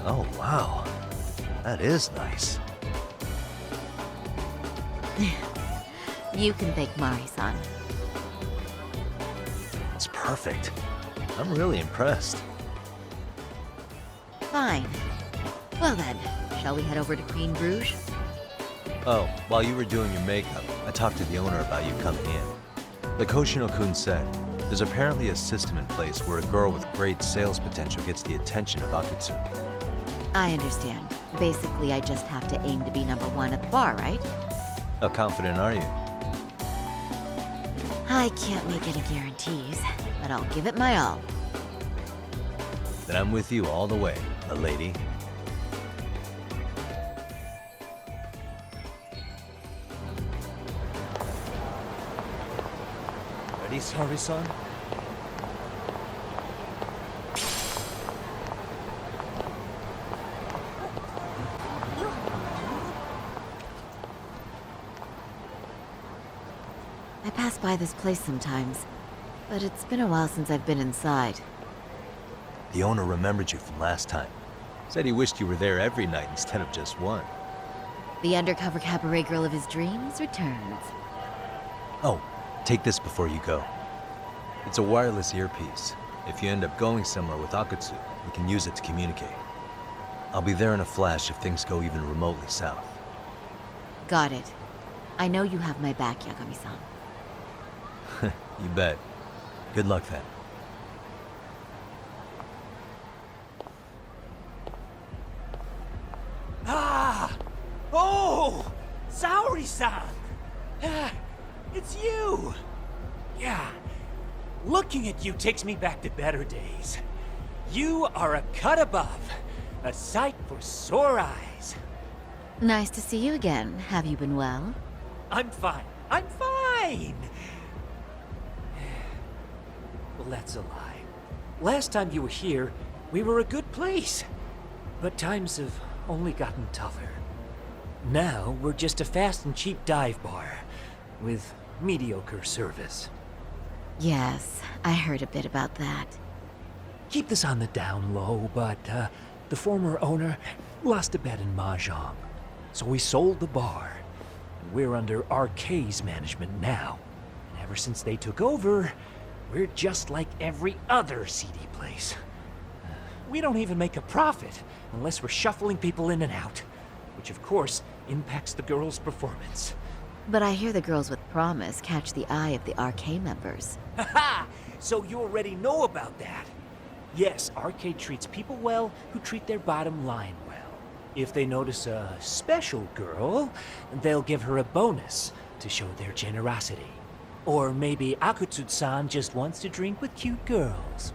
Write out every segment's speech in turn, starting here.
Oh, wow. That is nice. You can thank Mari-san. It's perfect. I'm really impressed. Fine. Well then, shall we head over to Queen Bruges? Oh, while you were doing your makeup, I talked to the owner about you coming in. Like Hoshino-kun said, there's apparently a system in place where a girl with great sales potential gets the attention of Akutsu. I understand. Basically, I just have to aim to be #1 at the bar, right? How confident are you? I can't make any guarantees, but I'll give it my all. Then I'm with you all the way, my lady. Ready, Sari-san? I pass by this place sometimes, but it's been a while since I've been inside. The owner remembered you from last time. Said he wished you were there every night instead of just one. The undercover cabaret girl of his dreams returns. Oh, take this before you go. It's a wireless earpiece. If you end up going somewhere with Akutsu, we can use it to communicate. I'll be there in a flash if things go even remotely south. Got it. I know you have my back, Yagami-san. You bet. Good luck then. Ah! Oh! Saori-san! Ah, it's you! Yeah, looking at you takes me back to better days. You are a cut above, a sight for sore eyes. Nice to see you again. Have you been well? I'm fine. I'm fine! Well, that's a lie. Last time you were here, we were a good place. But times have only gotten tougher. Now, we're just a fast and cheap dive bar with mediocre service. Yes, I heard a bit about that. Keep this on the down low, but the former owner lost a bet in Mahjong. So we sold the bar. We're under RK's management now. And ever since they took over, we're just like every other seedy place. We don't even make a profit unless we're shuffling people in and out, which of course impacts the girls' performance. But I hear the girls with promise catch the eye of the RK members. Haha! So you already know about that. Yes, RK treats people well who treat their bottom line well. If they notice a special girl, they'll give her a bonus to show their generosity. Or maybe Akutsu-san just wants to drink with cute girls.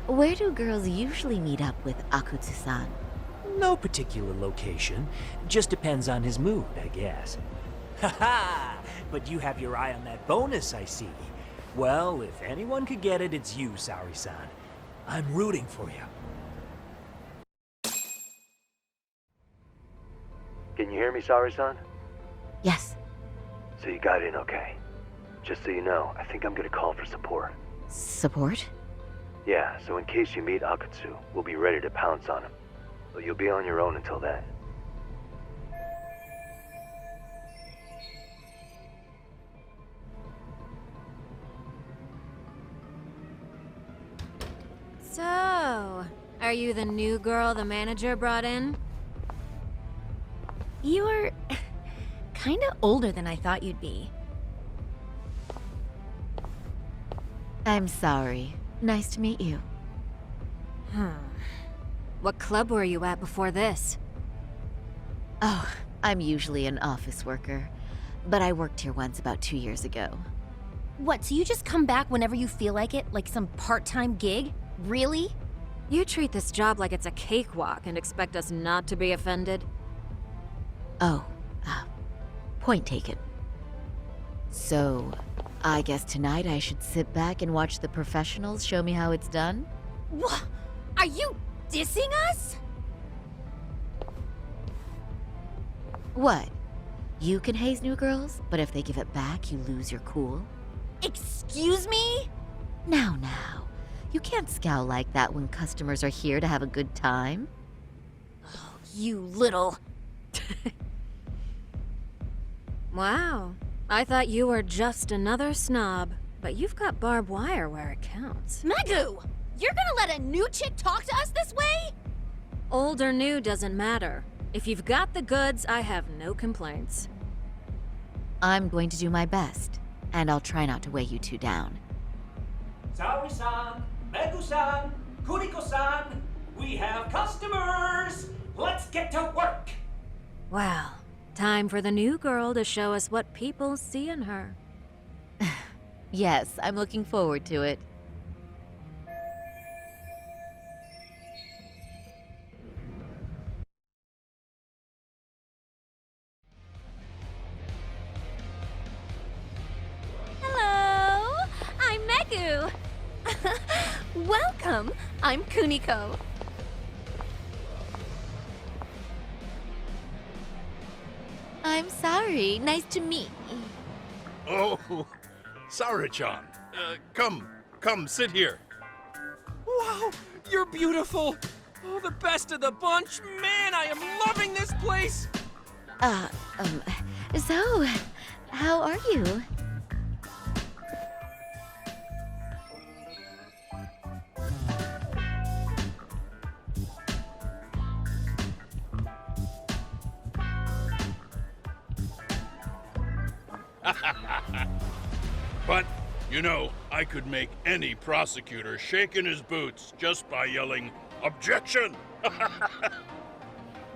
Where do girls usually meet up with Akutsu-san? No particular location. Just depends on his mood, I guess. Haha! But you have your eye on that bonus, I see. Well, if anyone could get it, it's you, Saori-san. I'm rooting for you. Can you hear me, Sari-san? Yes. So you got in okay. Just so you know, I think I'm gonna call for support. Support? Yeah, so in case you meet Akutsu, we'll be ready to pounce on him. But you'll be on your own until then. So, are you the new girl the manager brought in? You're kinda older than I thought you'd be. I'm sorry. Nice to meet you. What club were you at before this? Oh, I'm usually an office worker, but I worked here once about 2 years ago. What, so you just come back whenever you feel like it? Like some part-time gig? Really? You treat this job like it's a cakewalk and expect us not to be offended? Oh, point taken. So, I guess tonight I should sit back and watch the professionals show me how it's done? What? Are you dissing us? What? You can haze new girls, but if they give it back, you lose your cool. Excuse me? Now. You can't scowl like that when customers are here to have a good time. You little... Wow. I thought you were just another snob, but you've got barbed wire where it counts. Megu! You're gonna let a new chick talk to us this way? Old or new doesn't matter. If you've got the goods, I have no complaints. I'm going to do my best, and I'll try not to weigh you two down. Saori-san, Megu-san, Kuniko-san, we have customers! Let's get to work! Well, time for the new girl to show us what people see in her. Yes, I'm looking forward to it. Hello! I'm Megu! Welcome! I'm Kuniko. I'm sorry. Nice to meet you. Oh, Saori-chan. Come, sit here. Wow, you're beautiful. Oh, the best of the bunch. Man, I am loving this place. So, how are you? But, I could make any prosecutor shake in his boots just by yelling, "Objection!"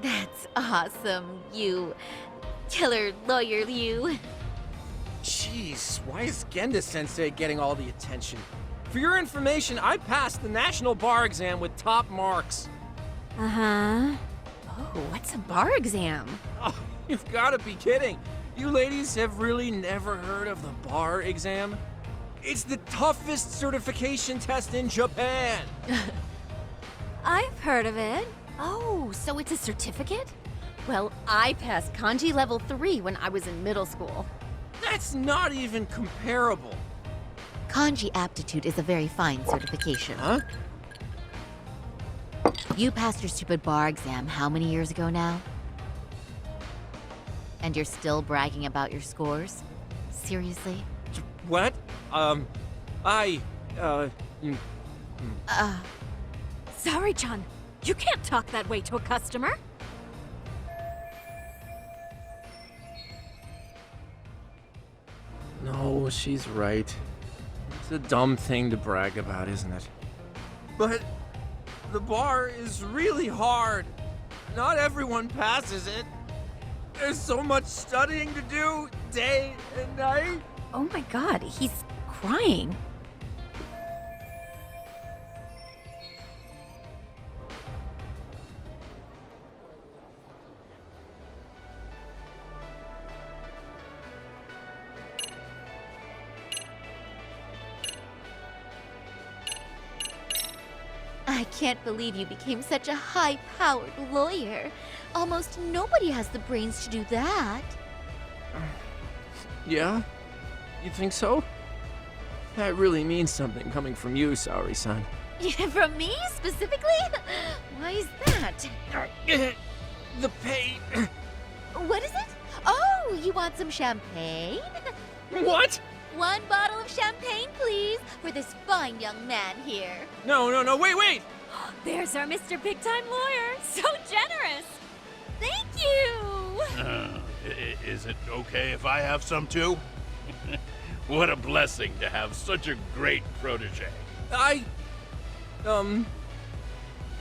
That's awesome, you killer lawyer, you. Jeez, why is Genda-sensei getting all the attention? For your information, I passed the national bar exam with top marks. Uh-huh. Oh, what's a bar exam? Oh, you've got to be kidding. You ladies have really never heard of the bar exam? It's the toughest certification test in Japan. I've heard of it. Oh, so it's a certificate? Well, I passed kanji level 3 when I was in middle school. That's not even comparable. Kanji aptitude is a very fine certification. Huh? You passed your stupid bar exam how many years ago now? And you're still bragging about your scores? Seriously? What? Saori-chan, you can't talk that way to a customer. No, she's right. It's a dumb thing to brag about, isn't it? But the bar is really hard. Not everyone passes it. There's so much studying to do, day and night. Oh my god, he's crying. I can't believe you became such a high-powered lawyer. Almost nobody has the brains to do that. Yeah? You think so? That really means something coming from you, Saori-san. From me, specifically? Why is that? The pain. What is it? Oh, you want some champagne? What? 1 bottle of champagne, please, for this fine young man here. No, wait! There's our Mr. Big Time Lawyer. So generous. Thank you! Is it okay if I have some too? What a blessing to have such a great protege.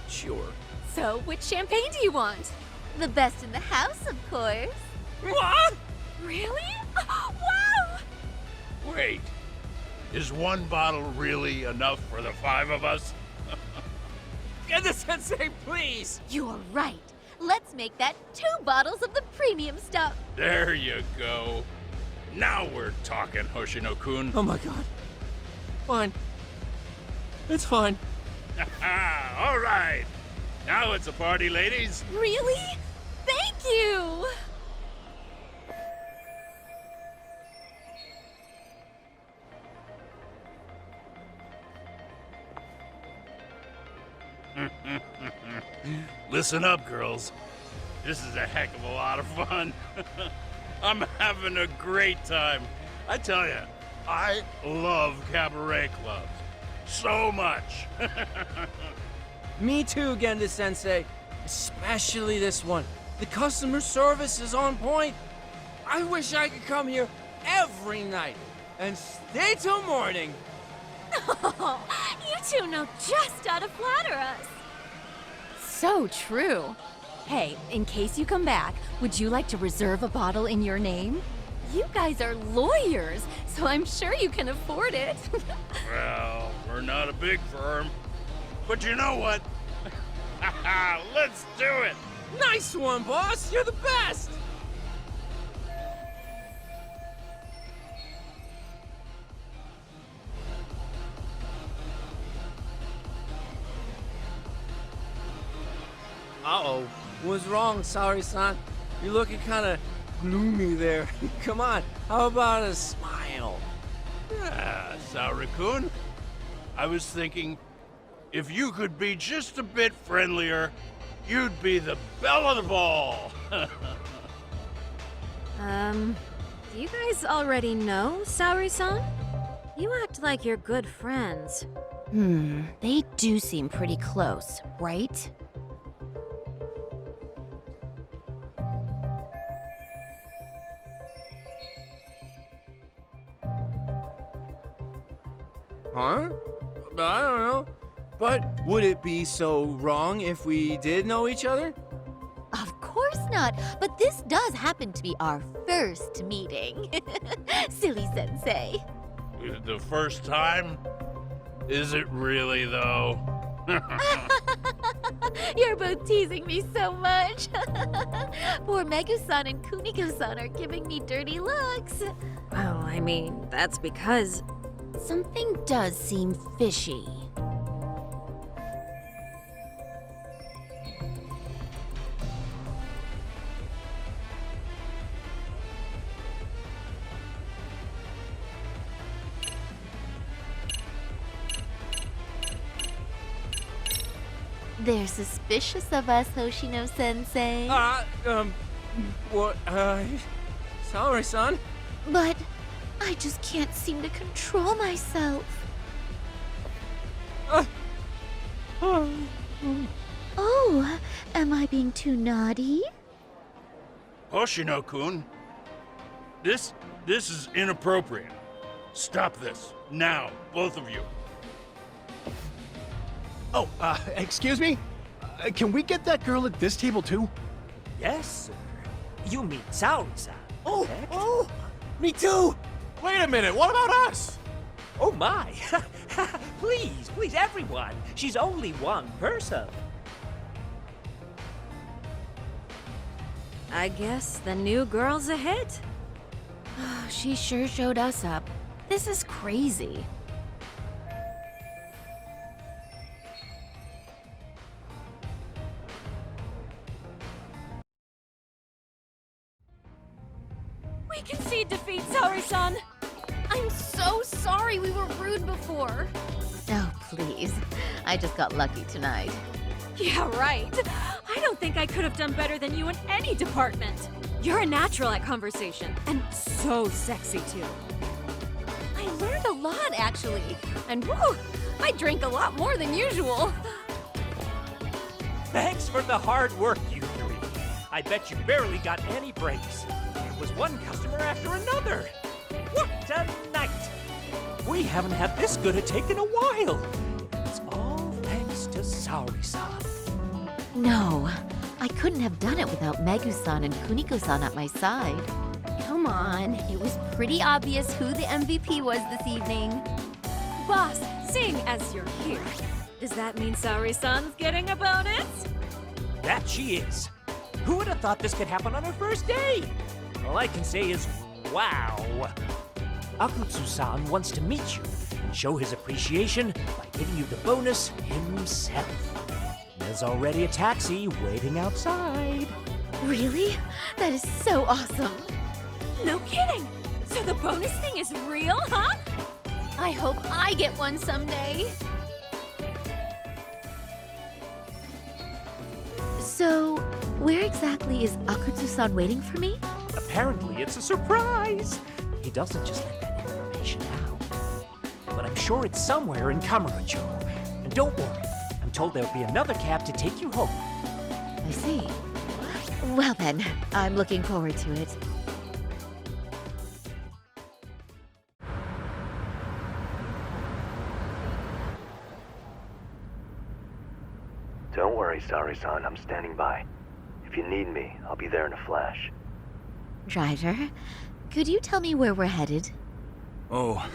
Sure. So, which champagne do you want? The best in the house, of course. What? Really? Wow! Wait, is 1 bottle really enough for the 5 of us? Genda-sensei, please! You are right. Let's make that 2 bottles of the premium stuff. There you go. Now we're talking, Hoshino-kun. Oh my god. Fine. It's fine. All right. Now it's a party, ladies. Really? Thank you! Listen up, girls. This is a heck of a lot of fun. I'm having a great time. I tell you, I love cabaret clubs. So much. Me too, Genda-sensei. Especially this one. The customer service is on point. I wish I could come here every night and stay till morning. Oh, you two know just how to flatter us. So true. Hey, in case you come back, would you like to reserve a bottle in your name? You guys are lawyers, so I'm sure you can afford it. Well, we're not a big firm. But you know what? Let's do it! Nice one, boss. You're the best. Uh-oh. What's wrong, Saori-san? You're looking kind of gloomy there. Come on, how about a smile? Yeah, Saori-kun. I was thinking, if you could be just a bit friendlier, you'd be the belle of the ball. Do you guys already know Saori-san? You act like you're good friends. They do seem pretty close, right? Huh? I don't know. But would it be so wrong if we did know each other? Of course not, but this does happen to be our first meeting. Silly sensei. The first time? Is it really, though? You're both teasing me so much. Poor Megu-san and Kuniko-san are giving me dirty looks. Well, I mean, that's because... Something does seem fishy. They're suspicious of us, Hoshino-sensei. What, Saori-san? But I just can't seem to control myself. Oh, am I being too naughty? Hoshino-kun, this is inappropriate. Stop this, now, both of you. Oh, excuse me? Can we get that girl at this table too? Yes, sir. You mean Saori-san. Oh, correct? oh, me too! Wait a minute, what about us? Oh my! Please, please, everyone. She's only one person. I guess the new girl's a hit. She sure showed us up. This is crazy. We concede defeat, Saori-san! I'm so sorry we were rude before. Oh, please. I just got lucky tonight. Yeah, right. I don't think I could have done better than you in any department. You're a natural at conversation, and so sexy too. I learned a lot, actually. And whew, I drank a lot more than usual. Thanks for the hard work, you three. I bet you barely got any breaks. It was one customer after another. What a night! We haven't had this good a take in a while. It's all thanks to Saori-san. No, I couldn't have done it without Megu-san and Kuniko-san at my side. Come on, it was pretty obvious who the MVP was this evening. Boss, seeing as you're here, does that mean Saori-san's getting a bonus? That she is. Who would have thought this could happen on her first day? All I can say is, wow. Akutsu-san wants to meet you and show his appreciation by giving you the bonus himself. There's already a taxi waiting outside. Really? That is so awesome. No kidding! So the bonus thing is real, huh? I hope I get one someday. So, where exactly is Akutsu-san waiting for me? Apparently, it's a surprise. He doesn't just let that information out. But I'm sure it's somewhere in Kamurocho. And don't worry, I'm told there'll be another cab to take you home. I see. Well then, I'm looking forward to it. Don't worry, Sari-san. I'm standing by. If you need me, I'll be there in a flash. Driver, could you tell me where we're headed? Oh,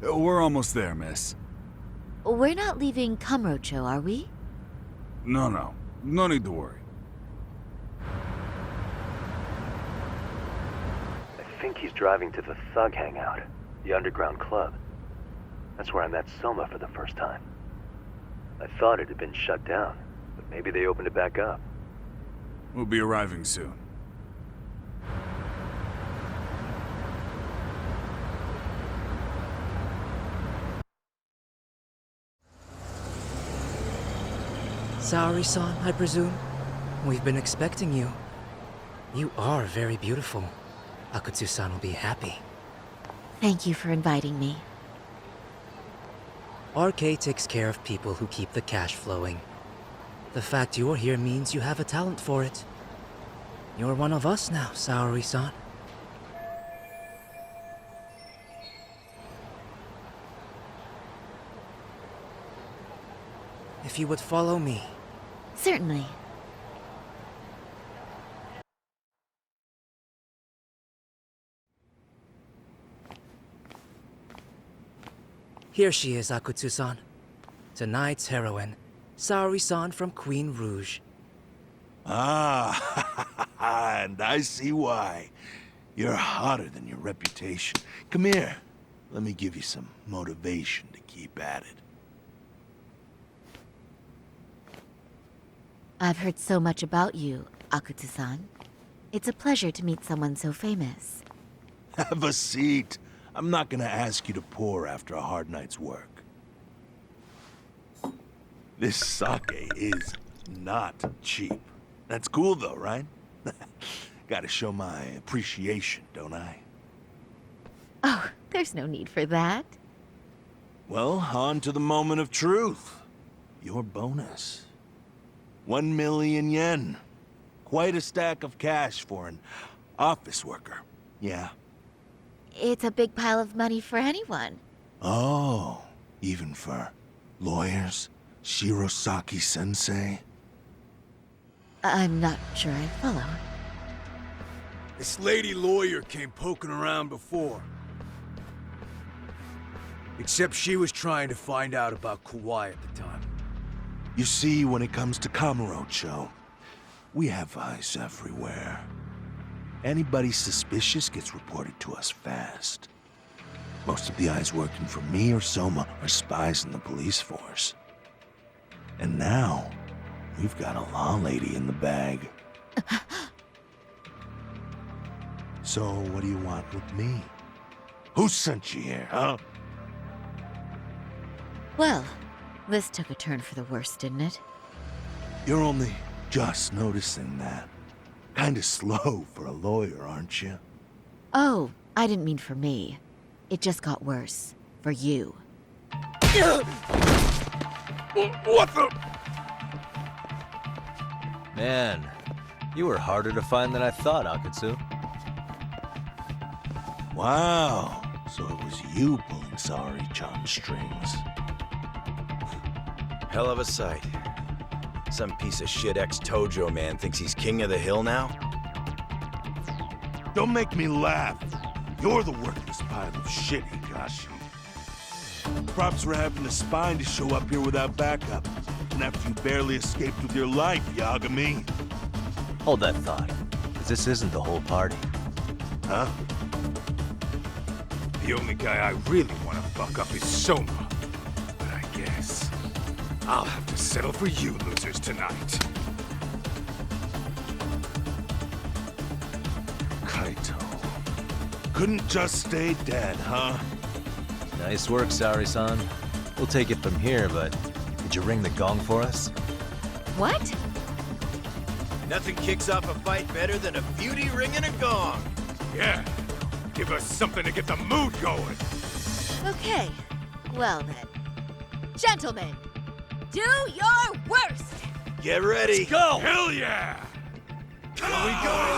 we're almost there, miss. We're not leaving Kamurocho, are we? No. No need to worry. I think he's driving to the Thug Hangout, the underground club. That's where I met Soma for the first time. I thought it had been shut down, but maybe they opened it back up. We'll be arriving soon. Saori-san, I presume? We've been expecting you. You are very beautiful. Akutsu-san will be happy. Thank you for inviting me. RK takes care of people who keep the cash flowing. The fact you're here means you have a talent for it. You're one of us now, Saori-san. If you would follow me. Certainly. Here she is, Akutsu-san. Tonight's heroine, Saori-san from Queen Rouge. Ah, and I see why. You're hotter than your reputation. Come here. Let me give you some motivation to keep at it. I've heard so much about you, Akutsu-san. It's a pleasure to meet someone so famous. Have a seat. I'm not gonna ask you to pour after a hard night's work. This sake is not cheap. That's cool though, right? Gotta show my appreciation, don't I? Oh, there's no need for that. Well, on to the moment of truth. Your bonus. 1 million yen. Quite a stack of cash for an office worker. Yeah. It's a big pile of money for anyone. Oh, even for lawyers? Shirosaki-sensei? I'm not sure I follow. This lady lawyer came poking around before. Except she was trying to find out about Kauai at the time. You see, when it comes to Kamurocho, we have eyes everywhere. Anybody suspicious gets reported to us fast. Most of the eyes working for me or Soma are spies in the police force. And now, we've got a law lady in the bag. So, what do you want with me? Who sent you here, huh? Well, this took a turn for the worse, didn't it? You're only just noticing that. Kinda slow for a lawyer, aren't you? Oh, I didn't mean for me. It just got worse. For you. What the? Man, you were harder to find than I thought, Akutsu. Wow, so it was you pulling Saori-chan's strings. Hell of a sight. Some piece of shit ex-Tojo man thinks he's king of the hill now? Don't make me laugh. You're the worthless pile of shit, Higashi. Props for having the spine to show up here without backup. And after you barely escaped with your life, Yagami. Hold that thought, 'cause this isn't the whole party. Huh? The only guy I really want to fuck up is Soma. But I guess I'll have to settle for you losers tonight. Kaito. Couldn't just stay dead, huh? Nice work, Saori-san. We'll take it from here, but could you ring the gong for us? What? Nothing kicks off a fight better than a beauty ring and a gong. Yeah. Give us something to get the mood going. Okay, well then. Gentlemen, do your worst! Get ready. Let's go! Hell yeah! Here we go!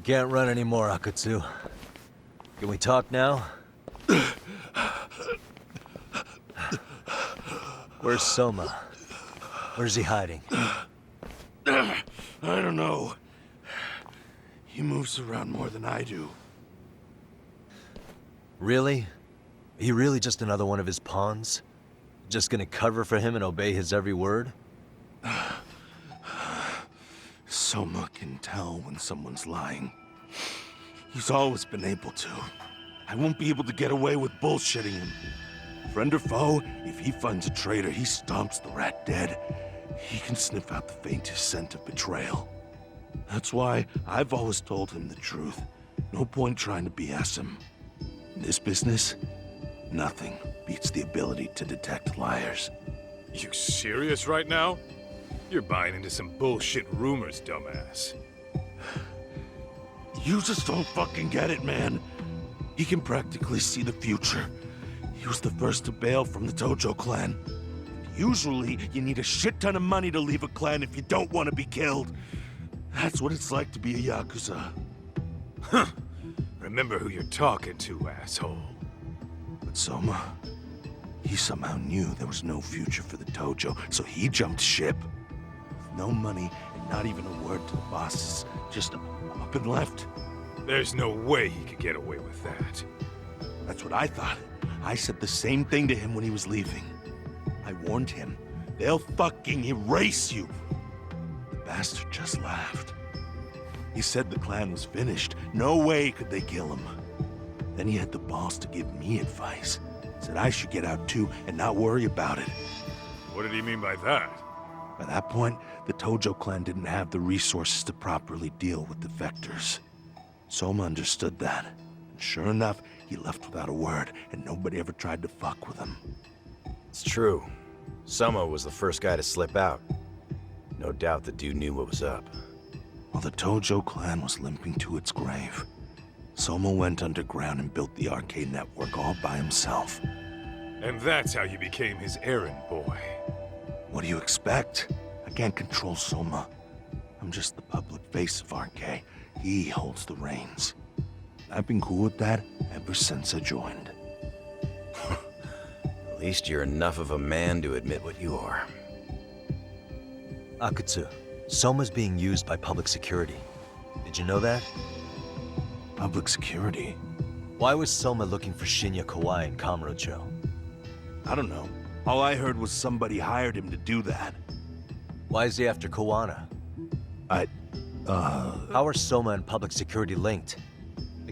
You can't run anymore, Akatsu. Can we talk now? Where's Soma? Where's he hiding? I don't know. He moves around more than I do. Really? He really just another one of his pawns? Just gonna cover for him and obey his every word? Soma can tell when someone's lying. He's always been able to. I won't be able to get away with bullshitting him. Friend or foe, if he finds a traitor, he stomps the rat dead. He can sniff out the faintest scent of betrayal. That's why I've always told him the truth. No point trying to BS him. In this business, nothing. beats the ability to detect liars. You serious right now? You're buying into some bullshit rumors, dumbass. You just don't fucking get it, man. He can practically see the future. He was the first to bail from the Tojo clan. Usually, you need a shit ton of money to leave a clan if you don't want to be killed. That's what it's like to be a Yakuza. Huh. Remember who you're talking to, asshole. But Soma, he somehow knew there was no future for the Tojo, so he jumped ship. With no money and not even a word to the bosses, just up and left. There's no way he could get away with that. That's what I thought. I said the same thing to him when he was leaving. I warned him, they'll fucking erase you. The bastard just laughed. He said the clan was finished. No way could they kill him. Then he had the balls to give me advice. Said I should get out too and not worry about it. What did he mean by that? By that point, the Tojo clan didn't have the resources to properly deal with defectors. Soma understood that. And sure enough, he left without a word, and nobody ever tried to fuck with him. It's true. Soma was the first guy to slip out. No doubt the dude knew what was up. While the Tojo clan was limping to its grave, Soma went underground and built the arcade network all by himself. And that's how you became his errand boy. What do you expect? I can't control Soma. I'm just the public face of RK. He holds the reins. I've been cool with that ever since I joined. At least you're enough of a man to admit what you are. Akutsu, Soma's being used by public security. Did you know that? Public security? Why was Soma looking for Shinya Kawai and Kamurocho? I don't know. All I heard was somebody hired him to do that. Why is he after Kawana? How are Soma and public security linked?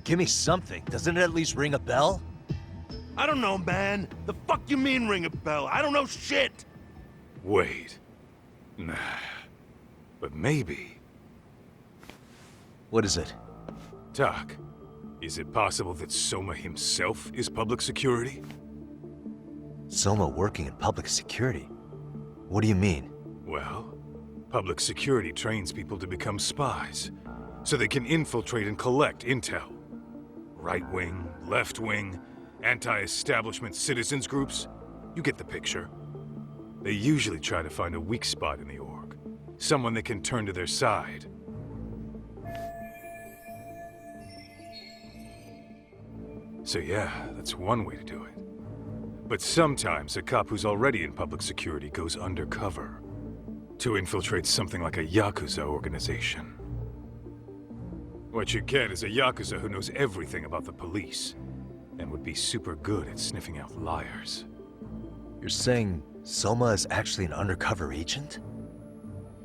Give me something. Doesn't it at least ring a bell? I don't know, man. The fuck you mean ring a bell? I don't know shit! Wait. Nah. But maybe. What is it? Doc, is it possible that Soma himself is public security? Soma working in public security? What do you mean? Well, public security trains people to become spies, so they can infiltrate and collect intel. Right-wing, left-wing, anti-establishment citizens groups. You get the picture. They usually try to find a weak spot in the org. Someone they can turn to their side. So yeah, that's one way to do it. But sometimes a cop who's already in public security goes undercover to infiltrate something like a Yakuza organization. What you get is a Yakuza who knows everything about the police and would be super good at sniffing out liars. You're saying Soma is actually an undercover agent?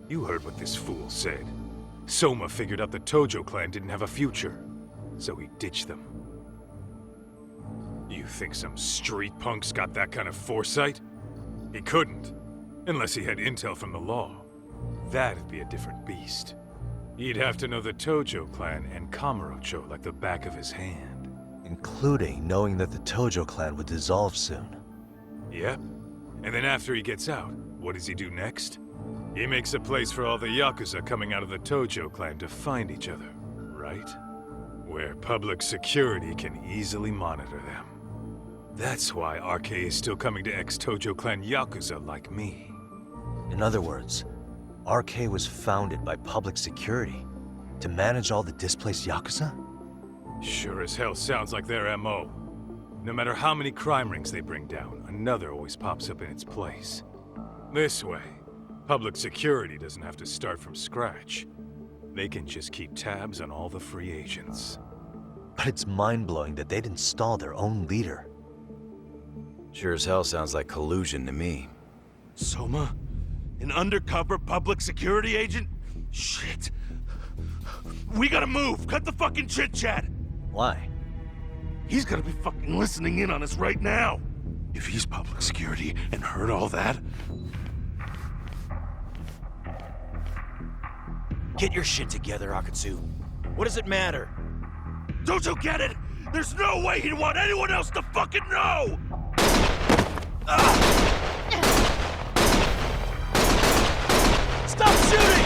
You heard what this fool said. Soma figured out the Tojo clan didn't have a future, so he ditched them. You think some street punk's got that kind of foresight? He couldn't, unless he had intel from the law. That'd be a different beast. He'd have to know the Tojo clan and Kamurocho like the back of his hand. Including knowing that the Tojo clan would dissolve soon. Yep. And then after he gets out, what does he do next? He makes a place for all the Yakuza coming out of the Tojo clan to find each other, right? Where public security can easily monitor them. That's why RK is still coming to ex-Tojo clan Yakuza like me. In other words, RK was founded by public security to manage all the displaced Yakuza? Sure as hell sounds like their MO. No matter how many crime rings they bring down, another always pops up in its place. This way, public security doesn't have to start from scratch. They can just keep tabs on all the free agents. But it's mind-blowing that they'd install their own leader. Sure as hell sounds like collusion to me. Soma? An undercover public security agent? Shit. We gotta move! Cut the fucking chit-chat! Why? He's gonna be fucking listening in on us right now! If he's public security and heard all that... Get your shit together, Akutsu. What does it matter? Don't you get it? There's no way he'd want anyone else to fucking know! Stop shooting!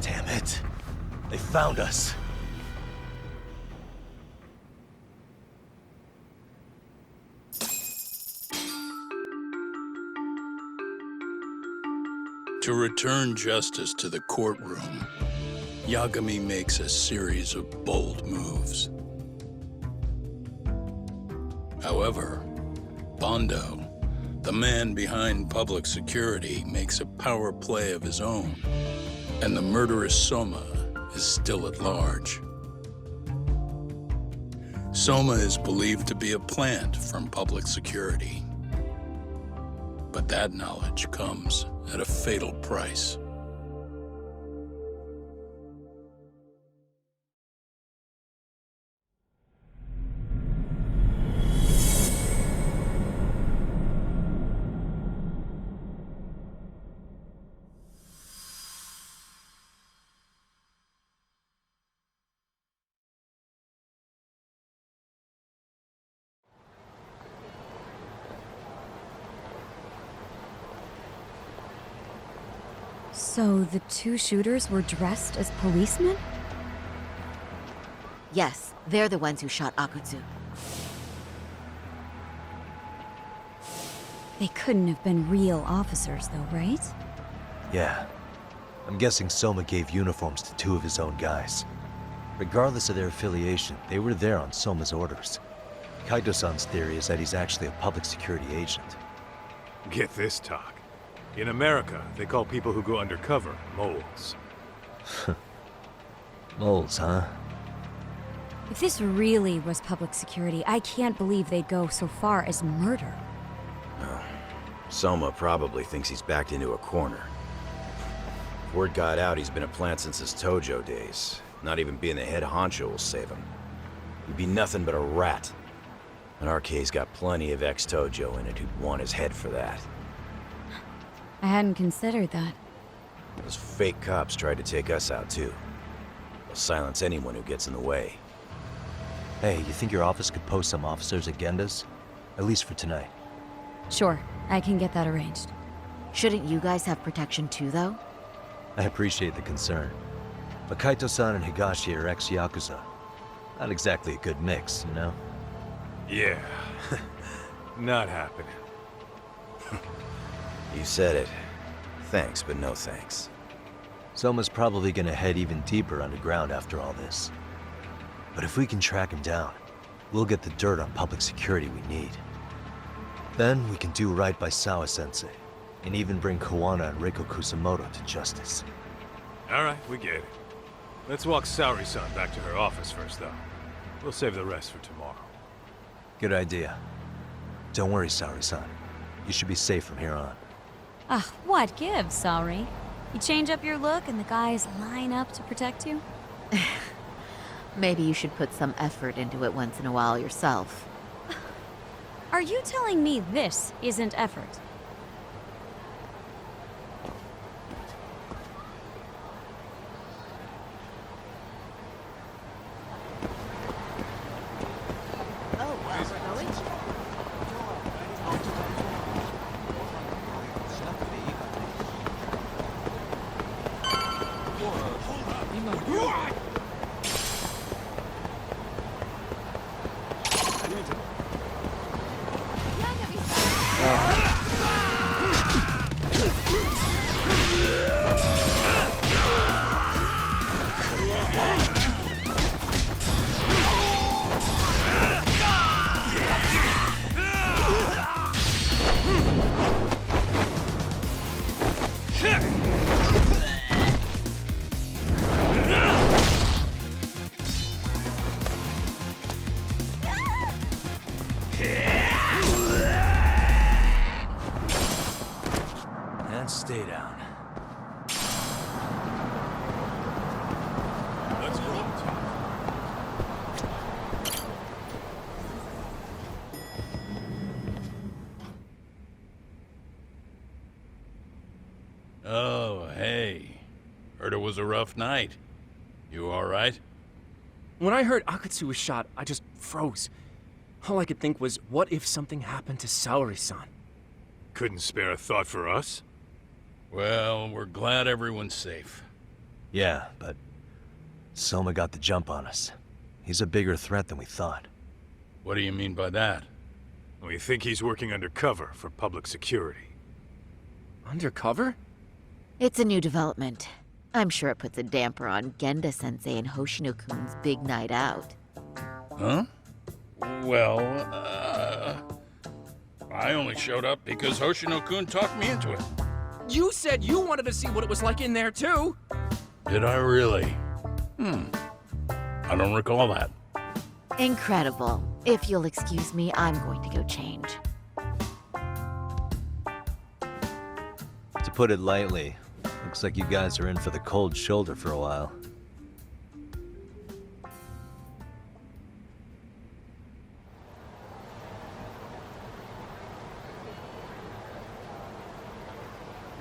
Damn it. They found us. To return justice to the courtroom, Yagami makes a series of bold moves. However, Bondo, the man behind public security, makes a power play of his own, and the murderous Soma is still at large. Soma is believed to be a plant from public security, but that knowledge comes at a fatal price. So the two shooters were dressed as policemen? Yes, they're the ones who shot Akutsu. They couldn't have been real officers, though, right? Yeah. I'm guessing Soma gave uniforms to two of his own guys. Regardless of their affiliation, they were there on Soma's orders. Kaito-san's theory is that he's actually a public security agent. Get this, talk. In America, they call people who go undercover moles. Moles, huh? If this really was public security, I can't believe they'd go so far as murder. Oh, Soma probably thinks he's backed into a corner. Word got out he's been a plant since his Tojo days. Not even being the head honcho will save him. He'd be nothing but a rat. And RK's got plenty of ex-Tojo in it who'd want his head for that. I hadn't considered that. Those fake cops tried to take us out too. They'll silence anyone who gets in the way. Hey, you think your office could post some officers at Genda's? At least for tonight. Sure, I can get that arranged. Shouldn't you guys have protection too, though? I appreciate the concern. But Kaito-san and Higashi are ex-Yakuza. Not exactly a good mix, you know? Yeah. Not happening. You said it. Thanks, but no thanks. Soma's probably gonna head even deeper underground after all this. But if we can track him down, we'll get the dirt on public security we need. Then we can do right by Sawa-sensei, and even bring Kawana and Reiko Kusamoto to justice. Alright, we get it. Let's walk Saori-san back to her office first, though. We'll save the rest for tomorrow. Good idea. Don't worry, Saori-san. You should be safe from here on. Ah, what gives, sorry? You change up your look and the guys line up to protect you? Maybe you should put some effort into it once in a while yourself. Are you telling me this isn't effort? hey. Heard it was a rough night. You alright? When I heard Akatsu was shot, I just froze. All I could think was, what if something happened to Saori-san? Couldn't spare a thought for us? Well, we're glad everyone's safe. Yeah, but Soma got the jump on us. He's a bigger threat than we thought. What do you mean by that? We think he's working undercover for public security. Undercover? It's a new development. I'm sure it puts a damper on Genda-sensei and Hoshino-kun's big night out. Huh? Well, I only showed up because Hoshino-kun talked me into it. You said you wanted to see what it was like in there, too! Did I really? I don't recall that. Incredible. If you'll excuse me, I'm going to go change. To put it lightly, looks like you guys are in for the cold shoulder for a while.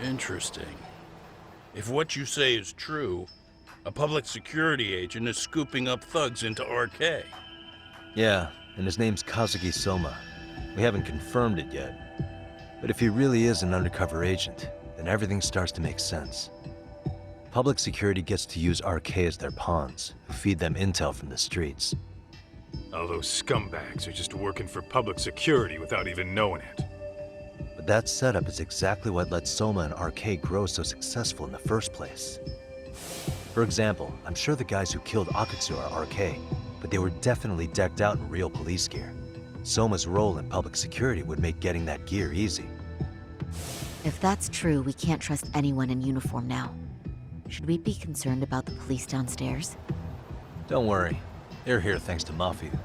Interesting. If what you say is true, a public security agent is scooping up thugs into RK. Yeah, and his name's Kazuki Soma. We haven't confirmed it yet. But if he really is an undercover agent, then everything starts to make sense. Public security gets to use RK as their pawns, who feed them intel from the streets. All those scumbags are just working for public security without even knowing it. But that setup is exactly what let Soma and RK grow so successful in the first place. For example, I'm sure the guys who killed Akatsu are RK, but they were definitely decked out in real police gear. Soma's role in public security would make getting that gear easy. If that's true, we can't trust anyone in uniform now. Should we be concerned about the police downstairs? Don't worry. They're here thanks to Mafia.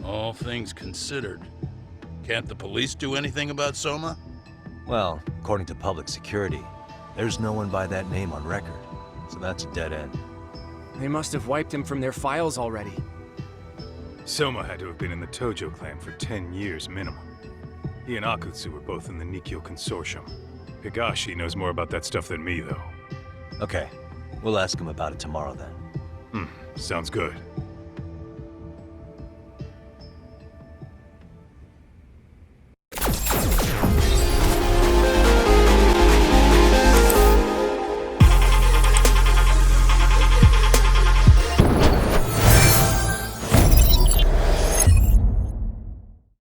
All things considered, can't the police do anything about Soma? Well, according to public security, there's no one by that name on record, so that's a dead end. They must have wiped him from their files already. Soma had to have been in the Tojo clan for 10 years minimum. He and Akutsu were both in the Nikkyo Consortium. Higashi knows more about that stuff than me, though. Okay, we'll ask him about it tomorrow then. Sounds good.